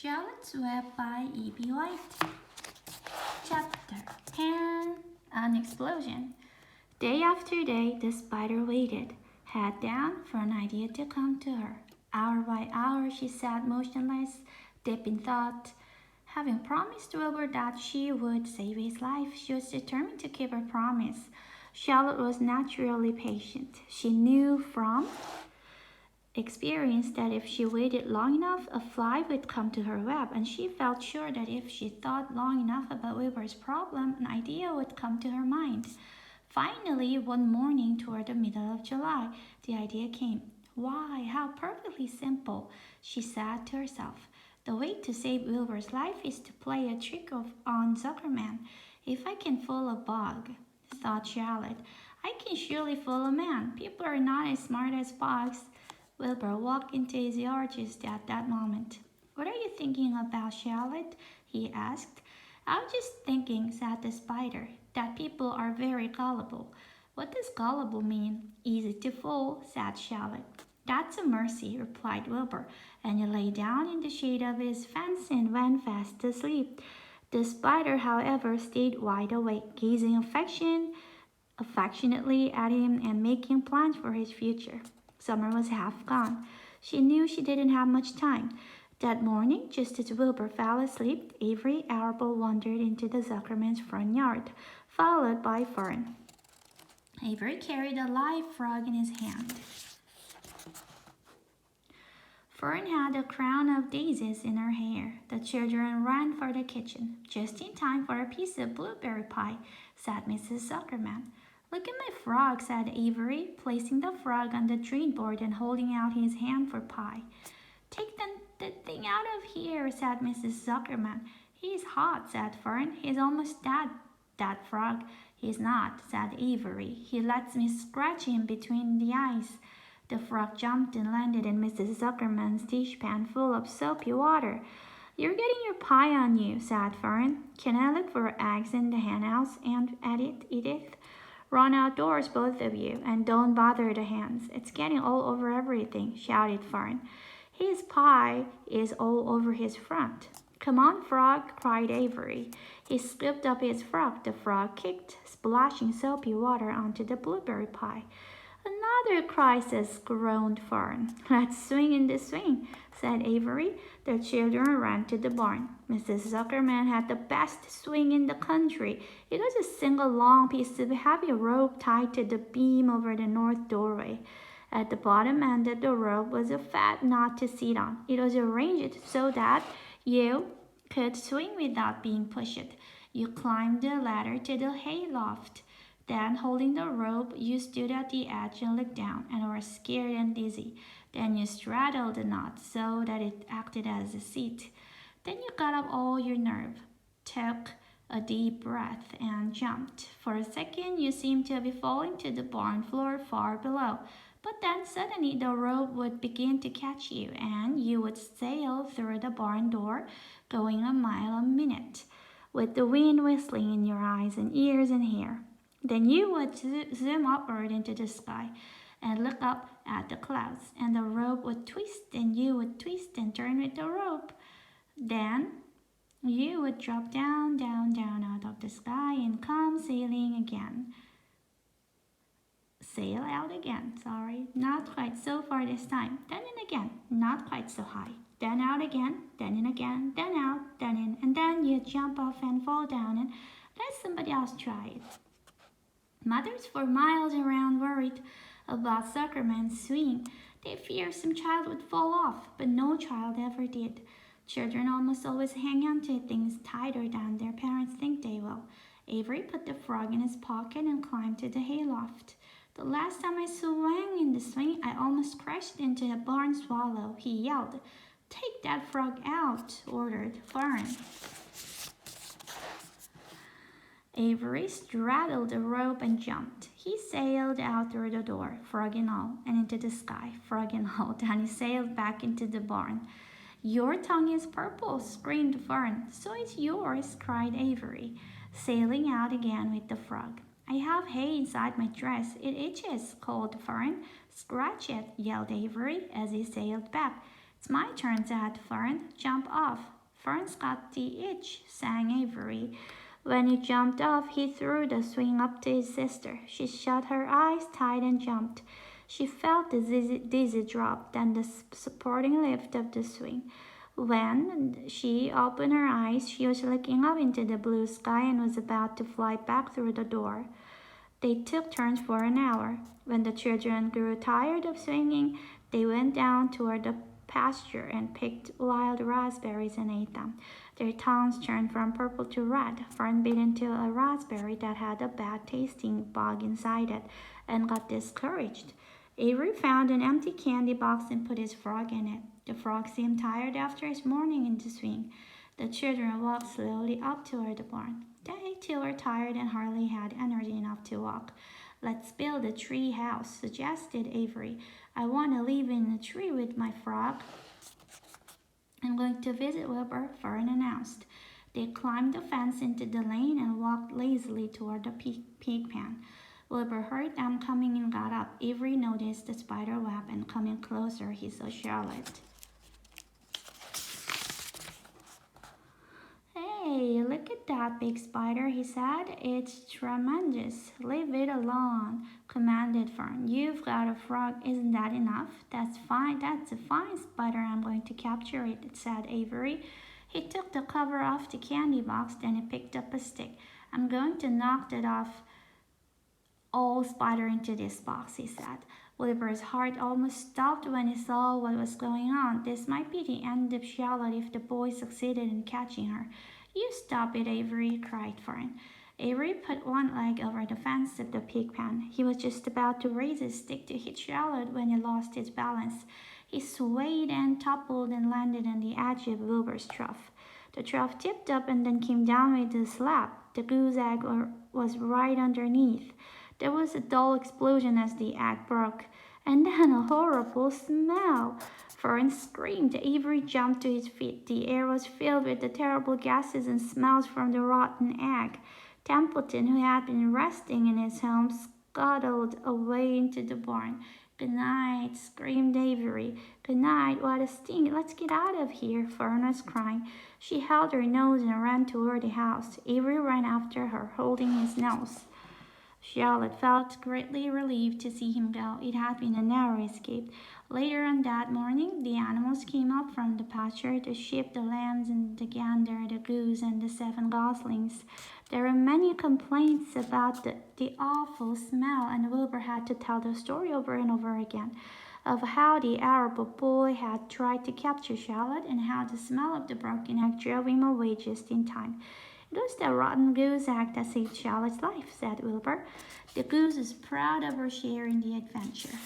Charlotte's Web by E.B. White. Chapter 10. An Explosion. Day after day, the spider waited, head down, for an idea to come to her. Hour by hour, she sat motionless, deep in thought. Having promised Wilbur that she would save his life, she was determined to keep her promise. Charlotte was naturally patient. She knew from experience that if she waited long enough, a fly would come to her web, and she felt sure that if she thought long enough about Wilbur's problem, an idea would come to her mind. Finally, one morning toward the middle of July, the idea came. Why, how perfectly simple, she said to herself. The way to save Wilbur's life is to play a trick on Zuckerman. If I can fool a bug, thought Charlotte, I can surely fool a man. People are not as smart as bugs. Wilbur walked into his yard just at that moment. What are you thinking about, Charlotte? He asked. I was just thinking, said the spider, that people are very gullible. What does gullible mean? Easy to fool, said Charlotte. That's a mercy, replied Wilbur, and he lay down in the shade of his fence and went fast asleep. The spider, however, stayed wide awake, gazing affectionately at him and making plans for his future. Summer was half gone. She knew she didn't have much time. That morning, just as Wilbur fell asleep, Avery Arable wandered into the Zuckerman's front yard, followed by Fern. Avery carried a live frog in his hand. Fern had a crown of daisies in her hair. The children ran for the kitchen. Just in time for a piece of blueberry pie, said Mrs. Zuckerman. Look at my frog, said Avery, placing the frog on the drain board and holding out his hand for pie. Take the thing out of here, said Mrs. Zuckerman. He's hot, said Fern. He's almost dead, that frog. He's not, said Avery. He lets me scratch him between the eyes. The frog jumped and landed in Mrs. Zuckerman's dishpan full of soapy water. You're getting your pie on you, said Fern. Can I look for eggs in the henhouse, Aunt Edith? Run outdoors, both of you, and don't bother the hens. It's getting all over everything, shouted Fern. His pie is all over his front. Come on, frog, cried Avery. He scooped up his frog. The frog kicked, splashing soapy water onto the blueberry pie. Another crisis, groaned Fern. Let's swing in the swing, said Avery. The children ran to the barn. Mrs. Zuckerman had the best swing in the country. It was a single long piece of heavy rope tied to the beam over the north doorway. At the bottom end of the rope was a fat knot to sit on. It was arranged so that you could swing without being pushed. You climbed the ladder to the hay loft. Then, holding the rope, you stood at the edge and looked down and were scared and dizzy. Then you straddled the knot so that it acted as a seat. Then you got up all your nerve, took a deep breath, and jumped. For a second, you seemed to be falling to the barn floor far below. But then suddenly the rope would begin to catch you, and you would sail through the barn door, going a mile a minute, with the wind whistling in your eyes and ears and hair. Then you would zoom upward into the sky and look up at the clouds, and the rope would twist, and you would twist and turn with the rope. Then you would drop down, down, down out of the sky and come sailing again. Sail out again, not quite so far this time. Then in again, not quite so high. Then out again, then in again, then out, then in, and then you jump off and fall down and let somebody else try it. Mothers for miles around worried about Zuckerman's swing. They feared some child would fall off, but no child ever did. Children almost always hang on to things tighter than their parents think they will. Avery put the frog in his pocket and climbed to the hayloft. The last time I swung in the swing, I almost crashed into a barn swallow, he yelled. Take that frog out, ordered Fern. Avery straddled the rope and jumped. He sailed out through the door, frog and all, and into the sky, frog and all. Then he sailed back into the barn. Your tongue is purple, screamed Fern. So is yours, cried Avery, sailing out again with the frog. I have hay inside my dress. It itches, called Fern. Scratch it, yelled Avery as he sailed back. It's my turn, said Fern. Jump off. Fern's got the itch, sang Avery. When he jumped off, he threw the swing up to his sister. She shut her eyes tight and jumped. She felt the dizzy drop, then the supporting lift of the swing. When she opened her eyes, she was looking up into the blue sky and was about to fly back through the door. They took turns for an hour. When the children grew tired of swinging, they went down toward the pasture and picked wild raspberries and ate them. Their tongues turned from purple to red. Fern bit into a raspberry that had a bad tasting bug inside it and got discouraged. Avery found an empty candy box and put his frog in it. The frog seemed tired after his morning in the swing. The children walked slowly up toward the barn. They too were tired and hardly had energy enough to walk. Let's build a tree house, suggested Avery. I want to live in a tree with my frog. I'm going to visit Wilbur, Fern announced. They climbed the fence into the lane and walked lazily toward the pig pen. Wilbur heard them coming and got up. Avery noticed the spider web, and coming closer, he saw Charlotte. Hey, look at that big spider, he said. It's tremendous. Leave it alone, commanded Fern. You've got a frog, isn't that enough? That's fine. That's a fine spider. I'm going to capture it, said Avery. He took the cover off the candy box, then he picked up a stick. I'm going to knock that off all spider into this box, he said. Wilbur's heart almost stopped when he saw what was going on. This might be the end of Charlotte if the boys succeeded in catching her. You stop it, Avery, cried Fern. Avery put one leg over the fence of the pig pen. He was just about to raise his stick to hit Charlotte when he lost his balance. He swayed and toppled and landed on the edge of Wilbur's trough. The trough tipped up and then came down with a slap. The goose egg was right underneath. There was a dull explosion as the egg broke, and then a horrible smell. Fern screamed. Avery jumped to his feet. The air was filled with the terrible gases and smells from the rotten egg. Templeton, who had been resting in his home, scuttled away into the barn. Good night, screamed Avery. Good night, what a stink. Let's get out of here, Fern was crying. She held her nose and ran toward the house. Avery ran after her, holding his nose. Charlotte felt greatly relieved to see him go. It had been a narrow escape. Later on that morning, the animals came up from the pasture, the sheep, the lambs, and the gander, the goose, and the 7 goslings. There were many complaints about the awful smell, and Wilbur had to tell the story over and over again of how the Arab boy had tried to capture Charlotte and how the smell of the broken egg drove him away just in time. It was the rotten goose egg that saved Charlotte's life, said Wilbur. The goose is proud of her share in the adventure.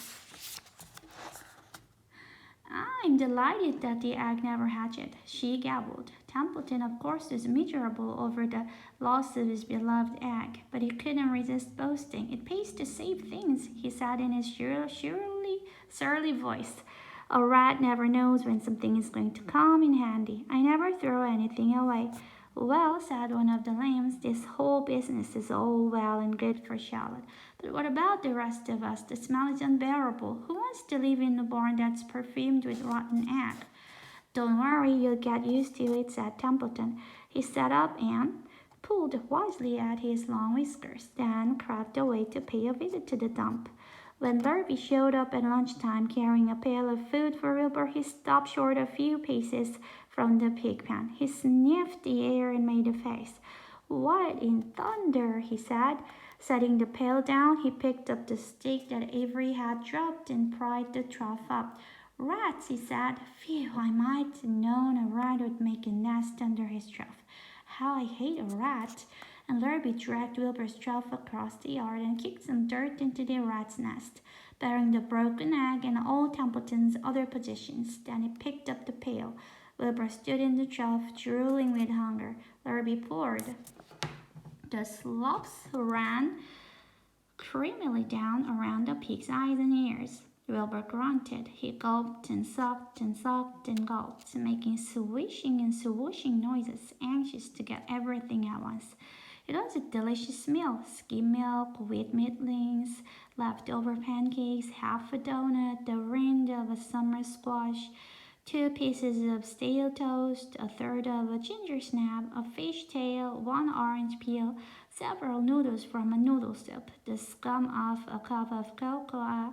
I'm delighted that the egg never hatched, she gabbled. Templeton, of course, was miserable over the loss of his beloved egg, but he couldn't resist boasting. It pays to save things, he said in his surly voice. A rat never knows when something is going to come in handy. I never throw anything away. Well, said one of the lambs, this whole business is all well and good for Charlotte. But what about the rest of us? The smell is unbearable. Who wants to live in a barn that's perfumed with rotten egg? Don't worry, you'll get used to it, said Templeton. He sat up and pulled wisely at his long whiskers, then crept away to pay a visit to the dump. When Lurby showed up at lunchtime carrying a pail of food for Wilbur, he stopped short a few paces from the pig pen. He sniffed the air and made a face. What in thunder, he said. Setting the pail down, he picked up the stick that Avery had dropped and pried the trough up. Rats, he said. Phew, I might have known a rat would make a nest under his trough. How I hate a rat. And Lurby dragged Wilbur's trough across the yard and kicked some dirt into the rat's nest, bearing the broken egg and all Templeton's other possessions. Then he picked up the pail. Wilbur stood in the trough, drooling with hunger. Lurby poured. The slops ran creamily down around the pig's eyes and ears. Wilbur grunted. He gulped and sucked and sucked and gulped, making swishing and swooshing noises, anxious to get everything at once. It was a delicious meal. Skim milk, wheat middlings, leftover pancakes, half a donut, the rind of a summer squash, 2 pieces of stale toast, a third of a ginger snap, a fish tail, 1 orange peel, several noodles from a noodle soup, the scum of a cup of cocoa,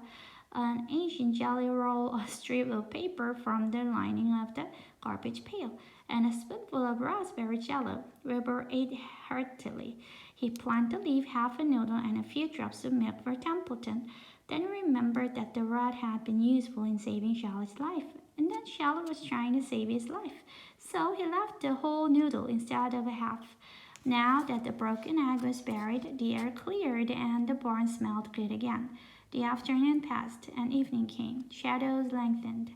an Asian jelly roll, a strip of paper from the lining of the garbage pail, and a spoonful of raspberry jello. Wilbur ate heartily. He planned to leave half a noodle and a few drops of milk for Templeton. Then remembered that the rat had been useful in saving Charlotte's life, and that Charlotte was trying to save his life. So he left the whole noodle instead of a half. Now that the broken egg was buried, the air cleared and the barn smelled good again. The afternoon passed and evening came. Shadows lengthened.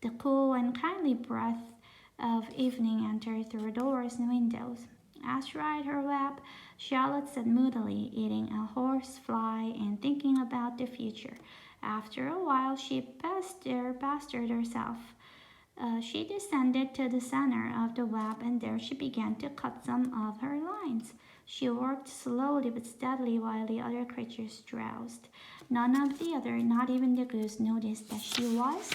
The cool and kindly breath of evening entered through doors and windows. Astride her lap, Charlotte sat moodily eating a horse fly and thinking about the future. After a while, she pestered herself. She descended to the center of the web and there she began to cut some of her lines. She worked slowly but steadily while the other creatures drowsed. None of the other, not even the goose, noticed that she was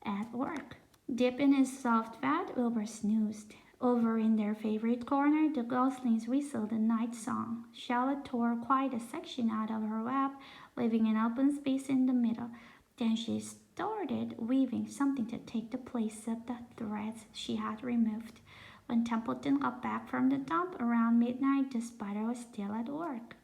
at work. Deep in his soft fat, Wilbur snoozed. Over in their favorite corner, the goslings whistled a night song. Charlotte tore quite a section out of her web, leaving an open space in the middle. Then she started weaving something to take the place of the threads she had removed. When Templeton got back from the dump around midnight, the spider was still at work.